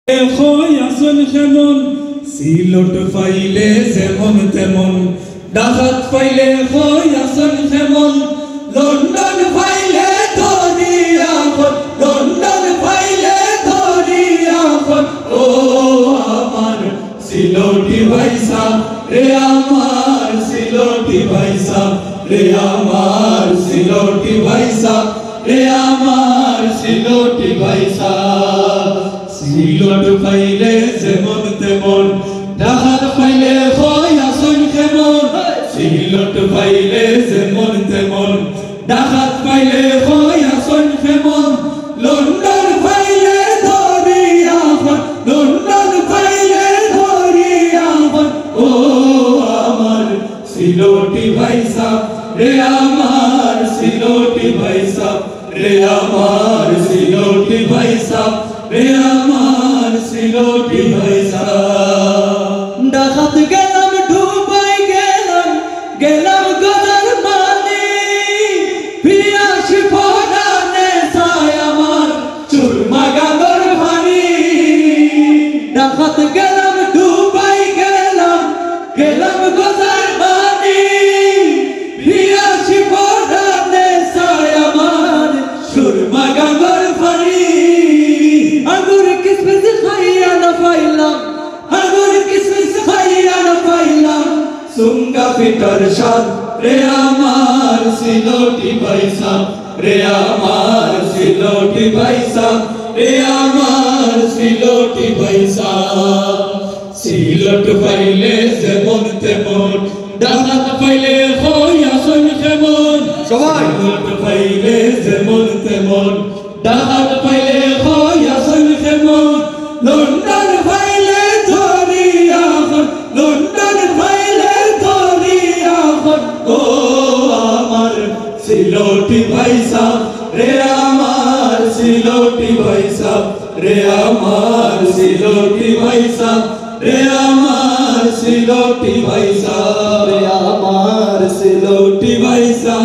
আসন কেমন সিলট ফাইলে যেমন তেমন ডাকাত ফাইলে আসন কেমন লন্ডন ফাইলে ধরিয়া লন্ডন ফাইলে ধরিয়া ও আমার সিলটি ভাইসা রে আমার সিলটি ভাইসা রে আমার সিলটি ভাইসা রে আমার সিলটি ভাইসা সিলট ফাইলে যেমন তেমন ডাকাত ফাইলে আসন কেমন সিলট ফাইলে যেমন তেমন ডাকাত ফাইলে আসন কেমন লন্ডন ফাইলে ধরিয়া লন্ডন ফাইলে ধরিয়া ও আমার সিলটি ভাইসা রে আমার সিলটি ভাইসা রে আমার সিলটি ভাইসা রে আমার সিলটি ভাইসা ডাকাত গেলাম ডুবাই গেলাম গেলাম গজার পানি পিয়াস ফোড়ানে চাই আমার চুরমা গাদর ভানি ডাকাত গেলাম ডুবাই গেলাম গেলাম গজার পানি পিয়াস ফোড়ানে চাই আমার চুরমা গাদর ভানি আগুর কিসমিস খাইয়া না পাইলাম আগুর কিসমিস খাইয়া না পাইলাম সুঙ্গা পিটার সাদ রে আমার সিলটি ভাইসা রে আমার সিলটি ভাইসা রে আমার সিলটি ভাইসা সিলট ফাইলে যেমন তেমন ডাকাত ফাইলে আসন কেমন সবাই সিলট ফাইলে যেমন তেমন ডাকাত ফাইলে আসন কেমন লন্ডন ফাইলে ধরিয়া লন্ডন ফাইলে ধরিয়া ও আমার সিলটি ভাইসা রে আমার সিলটি ভাইসা রে আমার সিলটি ভাইসা রে আমার সিলটি ভাইসা রে আমার সিলটি ভাইসা